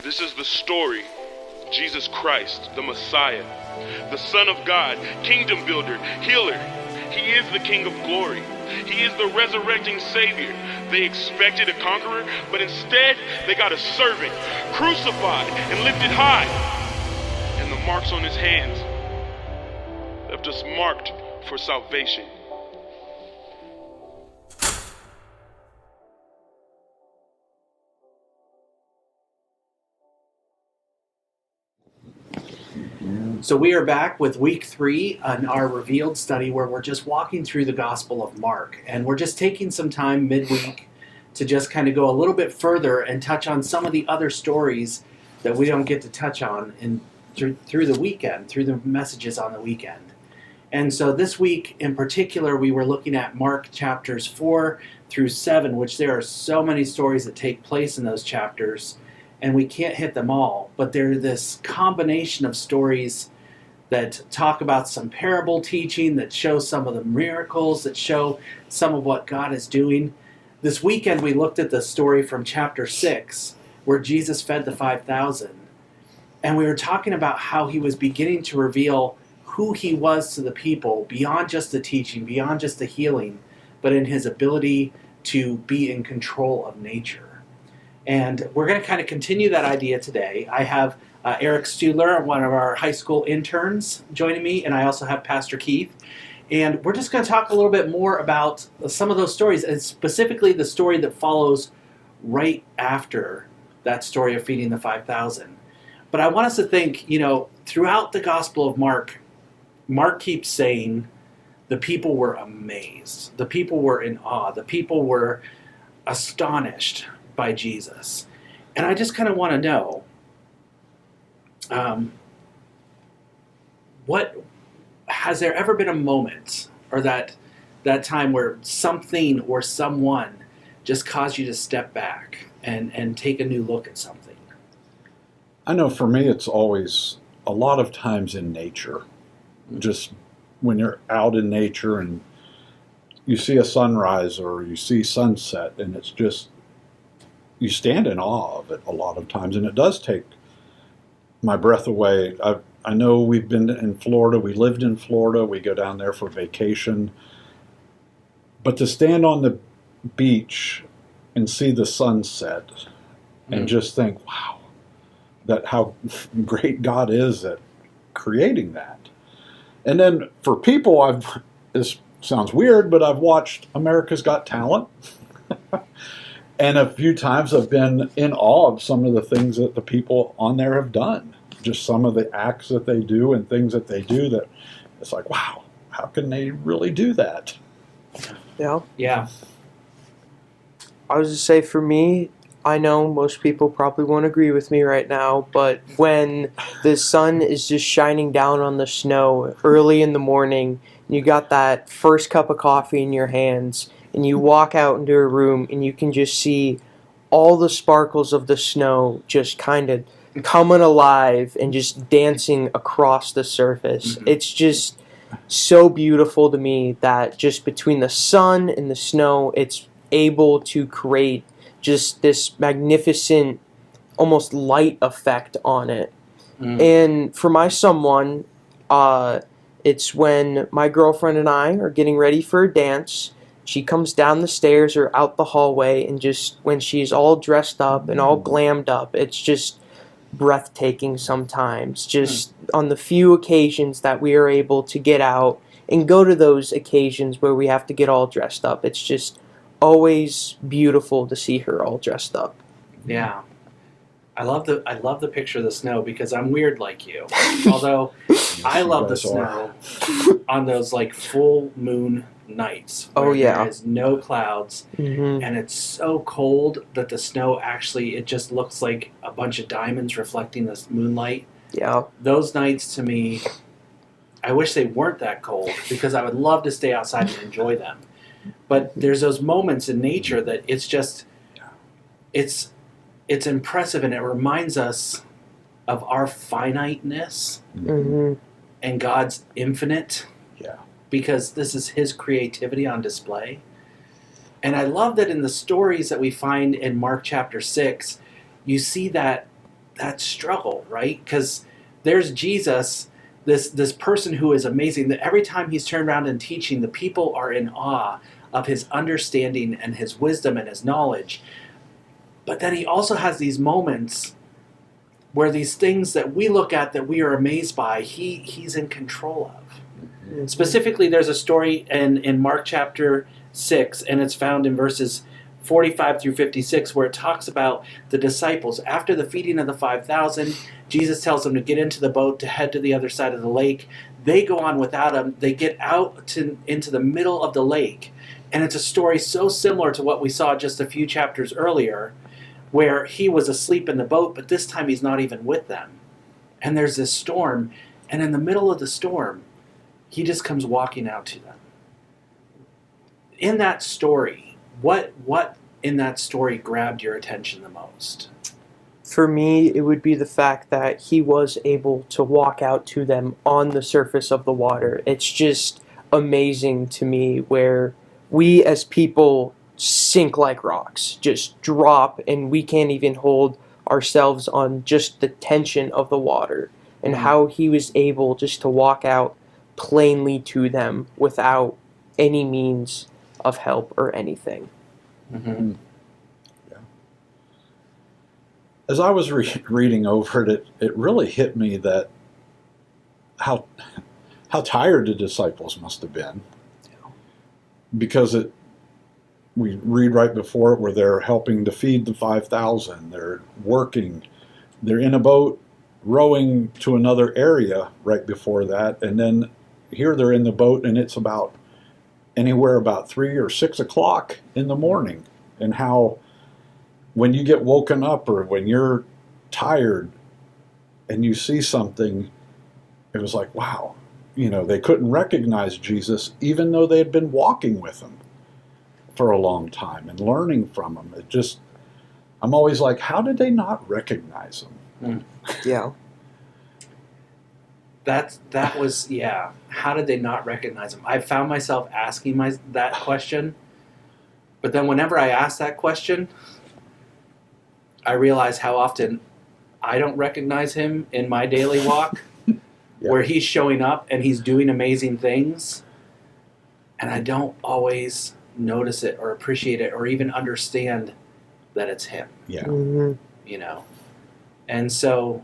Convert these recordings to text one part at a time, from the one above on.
This is the story of Jesus Christ, the Messiah, the Son of God, kingdom builder, healer. He is the King of glory. He is the resurrecting Savior. They expected a conqueror, but instead they got a servant, crucified and lifted high. And the marks on his hands left us marked for salvation. So we are back with week 3 on our Revealed study, where we're just walking through the Gospel of Mark. And we're just taking some time midweek to just kind of go a little bit further and touch on some of the other stories that we don't get to touch on through the weekend, through the messages on the weekend. And so this week in particular, we were looking at Mark chapters 4 through 7, which there are so many stories that take place in those chapters, and we can't hit them all. But they're this combination of stories that talk about some parable teaching, that show some of the miracles, that show some of what God is doing. This weekend we looked at the story from chapter 6, where Jesus fed the 5,000. And we were talking about how he was beginning to reveal who he was to the people, beyond just the teaching, beyond just the healing, but in his ability to be in control of nature. And we're going to kind of continue that idea today. I have Eric Studler, one of our high school interns, joining me, and I also have Pastor Keith. And we're just going to talk a little bit more about some of those stories, and specifically the story that follows right after that story of feeding the 5,000. But I want us to think, throughout the Gospel of Mark, Mark keeps saying the people were amazed. The people were in awe. The people were astonished by Jesus. And I just kind of want to know, what has there ever been a moment, or that time where something or someone just caused you to step back and take a new look at something? I know for me it's always a lot of times in nature. Just when you're out in nature and you see a sunrise or you see sunset, and it's just, you stand in awe of it a lot of times, and it does take my breath away. I know we've been in Florida, we lived in Florida, we go down there for vacation, but to stand on the beach and see the sunset and just think, wow, how great God is at creating that. And then for people, this sounds weird, but I've watched America's Got Talent. And a few times I've been in awe of some of the things that the people on there have done. Just some of the acts that they do and things that they do that it's like, wow, how can they really do that? Yeah. Yeah. I was to say, for me, I know most people probably won't agree with me right now, but when the sun is just shining down on the snow early in the morning, and you got that first cup of coffee in your hands, and you walk out into a room and you can just see all the sparkles of the snow just kind of coming alive and just dancing across the surface. Mm-hmm. It's just so beautiful to me that just between the sun and the snow, it's able to create just this magnificent, almost light effect on it. Mm. And for my someone, it's when my girlfriend and I are getting ready for a dance. She comes down the stairs or out the hallway, and just when she's all dressed up and all glammed up, it's just breathtaking sometimes. Just on the few occasions that we are able to get out and go to those occasions where we have to get all dressed up, it's just always beautiful to see her all dressed up. Yeah. I love the picture of the snow, because I'm weird like you. Although I love the snow on those like full moon nights. Oh yeah. There is no clouds, mm-hmm. and it's so cold that the snow actually, it just looks like a bunch of diamonds reflecting this moonlight. Yeah. Those nights to me, I wish they weren't that cold, because I would love to stay outside and enjoy them. But there's those moments in nature that it's just, it's impressive, and it reminds us of our finiteness mm-hmm. and God's infinite. Yeah. Because this is his creativity on display. And I love that in the stories that we find in Mark chapter 6, you see that that struggle, right? Because there's Jesus, this person who is amazing, that every time he's turned around and teaching, the people are in awe of his understanding and his wisdom and his knowledge. But then he also has these moments where these things that we look at that we are amazed by, he's in control of. Mhm. Specifically, there's a story in Mark chapter 6, and it's found in verses 45 through 56, where it talks about the disciples. After the feeding of the 5,000, Jesus tells them to get into the boat to head to the other side of the lake. They go on without him. They get out into the middle of the lake. And it's a story so similar to what we saw just a few chapters earlier, where he was asleep in the boat, but this time he's not even with them. And there's this storm, and in the middle of the storm, he just comes walking out to them. In that story, what in that story grabbed your attention the most? For me, it would be the fact that he was able to walk out to them on the surface of the water. It's just amazing to me where we as people sink like rocks, just drop, and we can't even hold ourselves on just the tension of the water, and how he was able just to walk out plainly to them without any means of help or anything. Mm-hmm. Yeah. As I was reading over it, it really hit me that how tired the disciples must have been, because we read right before it where they're helping to feed the 5,000. They're working. They're in a boat rowing to another area right before that, and then here they're in the boat, and it's about anywhere about 3 or 6 o'clock in the morning. And how when you get woken up or when you're tired and you see something, it was like, wow, they couldn't recognize Jesus even though they had been walking with him for a long time and learning from him. I'm always like, how did they not recognize him? Yeah. That was, yeah. How did they not recognize him? I found myself asking that question, but then whenever I ask that question, I realize how often I don't recognize him in my daily walk, where he's showing up and he's doing amazing things, and I don't always notice it or appreciate it or even understand that it's him. Yeah. Mm-hmm. And so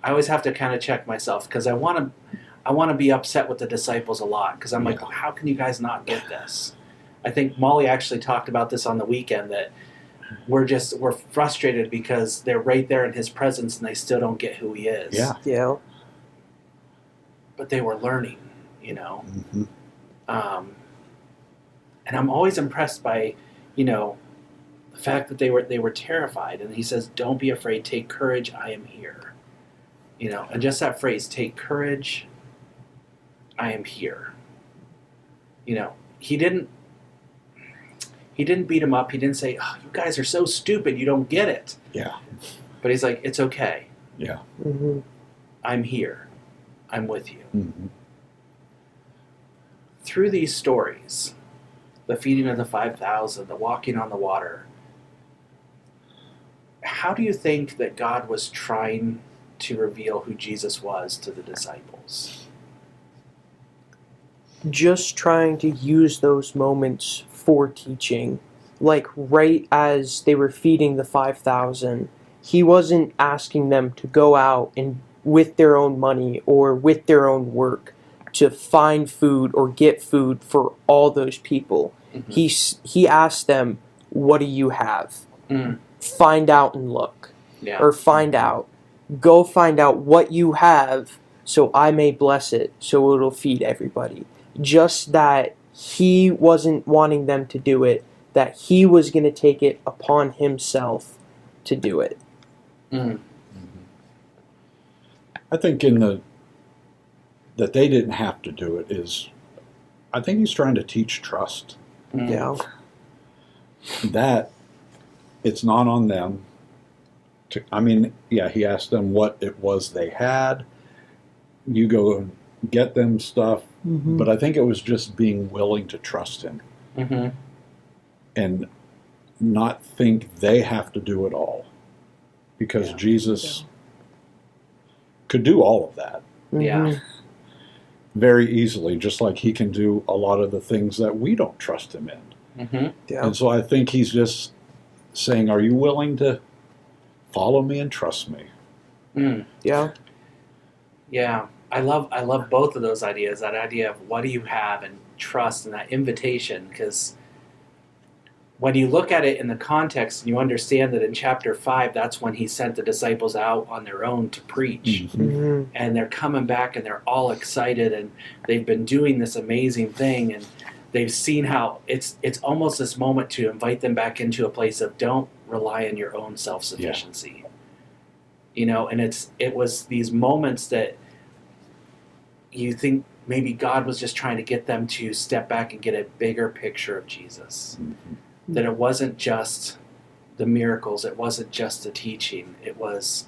I always have to kind of check myself, because I want to be upset with the disciples a lot, because I'm like, how can you guys not get this? I think Molly actually talked about this on the weekend, that we're frustrated because they're right there in his presence and they still don't get who he is. Yeah. Yeah. But they were learning, Mm-hmm. And I'm always impressed by, the fact that they were terrified. And he says, "Don't be afraid. Take courage. I am here." And just that phrase, "Take courage. I am here." He didn't beat him up. He didn't say, "Oh, you guys are so stupid. You don't get it." Yeah. But he's like, "It's okay. Yeah. Mm-hmm. I'm here. I'm with you." Mm-hmm. Through these stories, the feeding of the 5,000, the walking on the water, how do you think that God was trying to reveal who Jesus was to the disciples? Just trying to use those moments for teaching. Like right as they were feeding the 5,000, he wasn't asking them to go out and with their own money or with their own work to find food or get food for all those people. Mm-hmm. He asked them, "What do you have? Mm. Find out and look." Yeah. Or find out. Go find out what you have so I may bless it, so it'll feed everybody. Just that he wasn't wanting them to do it, that he was going to take it upon himself to do it. Mm. I think that they didn't have to do it is, I think he's trying to teach trust. Mm. Yeah. That it's not on them. He asked them what it was they had. You go and get them stuff. Mm-hmm. But I think it was just being willing to trust him. Mm-hmm. And not think they have to do it all. Because Jesus could do all of that Yeah. very easily, just like he can do a lot of the things that we don't trust him in. Mm-hmm. Yeah. And so I think he's just saying, are you willing to follow me and trust me? Mm. Yeah. Yeah. I love both of those ideas. That idea of what do you have and trust, and that invitation, because when you look at it in the context and you understand that in chapter 5, that's when he sent the disciples out on their own to preach. Mhm. And they're coming back and they're all excited, and they've been doing this amazing thing, and they've seen how it's almost this moment to invite them back into a place of don't rely on your own self-sufficiency. You know, and it was these moments that you think maybe God was just trying to get them to step back and get a bigger picture of Jesus. That it wasn't just the miracles, it wasn't just the teaching, it was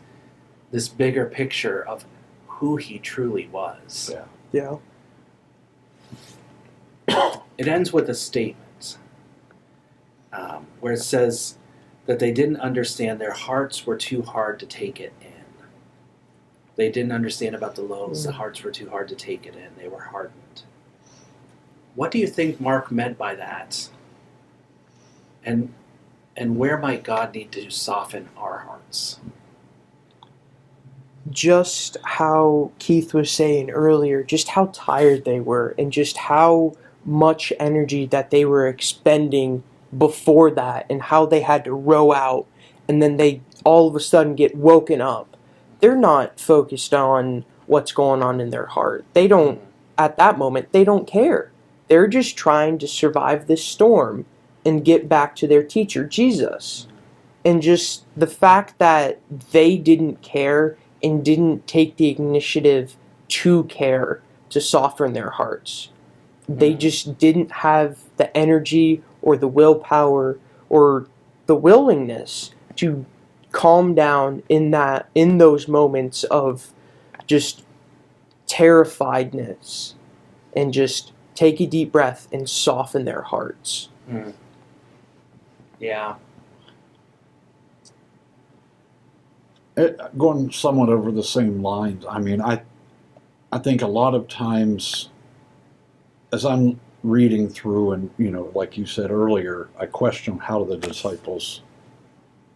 this bigger picture of who he truly was. Yeah. Yeah. It ends with a statement where it says that they didn't understand, their hearts were too hard to take it in. They didn't understand about the loaves, the hearts were too hard to take it in, they were hardened. What do you think Mark meant by that? And where might God need to soften our hearts? Just how Keith was saying earlier, just how tired they were, and just how much energy that they were expending before that, and how they had to row out, and then they all of a sudden get woken up. They're not focused on what's going on in their heart. They don't, at that moment, they don't care. They're just trying to survive this storm and get back to their teacher, Jesus. And just the fact that they didn't care and didn't take the initiative to care, to soften their hearts. They just didn't have the energy or the willpower or the willingness to calm down in those moments of just terrifiedness, and just take a deep breath and soften their hearts. Yeah. Going somewhat over the same lines, I mean, I think a lot of times as I'm reading through, and, you know, like you said earlier, I question how the disciples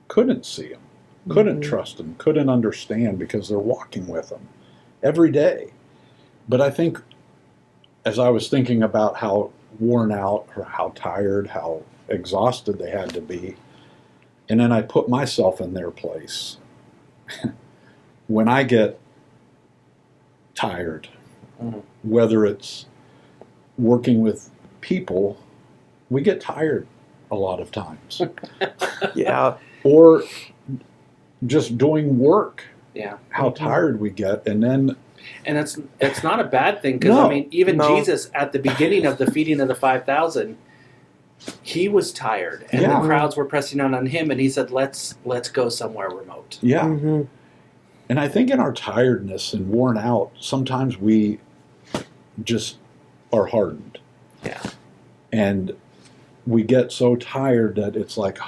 couldn't see him, couldn't trust him, couldn't understand, because they're walking with him every day. But I think as I was thinking about how worn out or how tired, how exhausted they had to be, and then I put myself in their place. When I get tired, whether it's working with people, we get tired a lot of times. Yeah. Or just doing work. Yeah. How tired we get, and then. And it's not a bad thing, because I mean, even Jesus at the beginning of the feeding of the 5,000, he was tired, and the crowds were pressing on him, and he said, "Let's go somewhere remote." Yeah. And I think in our tiredness and worn out, sometimes we just are hardened. Yeah. And we get so tired that it's like,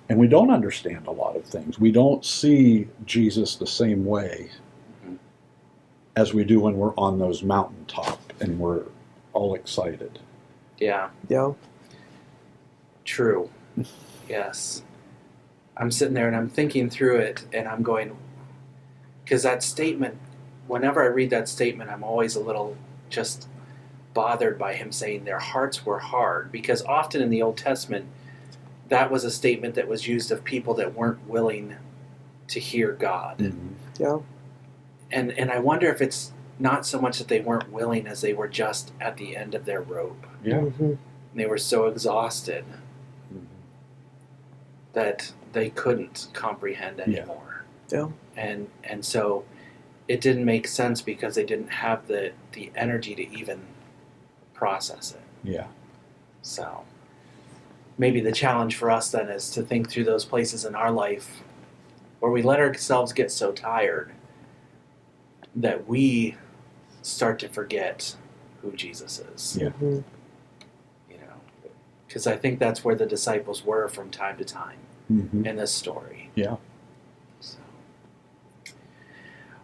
and we don't understand a lot of things. We don't see Jesus the same way as we do when we're on those mountaintop and we're all excited. Yeah. Yeah. True. Yes. I'm sitting there and I'm thinking through it, and I'm going, because that statement, whenever I read that statement, I'm always a little just bothered by him saying their hearts were hard, because often in the Old Testament, that was a statement that was used of people that weren't willing to hear God. Yeah. And I wonder if it's not so much that they weren't willing as they were just at the end of their rope. Yeah. And they were so exhausted that they couldn't comprehend anymore. Yeah. And so it didn't make sense, because they didn't have the energy to even process it. Yeah. So maybe the challenge for us then is to think through those places in our life where we let ourselves get so tired that we start to forget who Jesus is. Yeah. You know, because I think that's where the disciples were from time to time in this story. Yeah. So.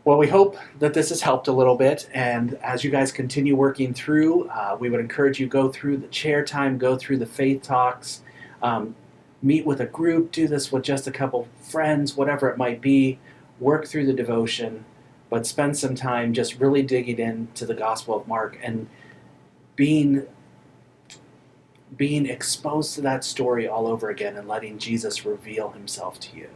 Well, we hope that this has helped a little bit, and as you guys continue working through, we would encourage you go through the chair time, go through the faith talks, meet with a group, do this with just a couple friends, whatever it might be, work through the devotion, but spend some time just really digging into the Gospel of Mark and being exposed to that story all over again and letting Jesus reveal himself to you.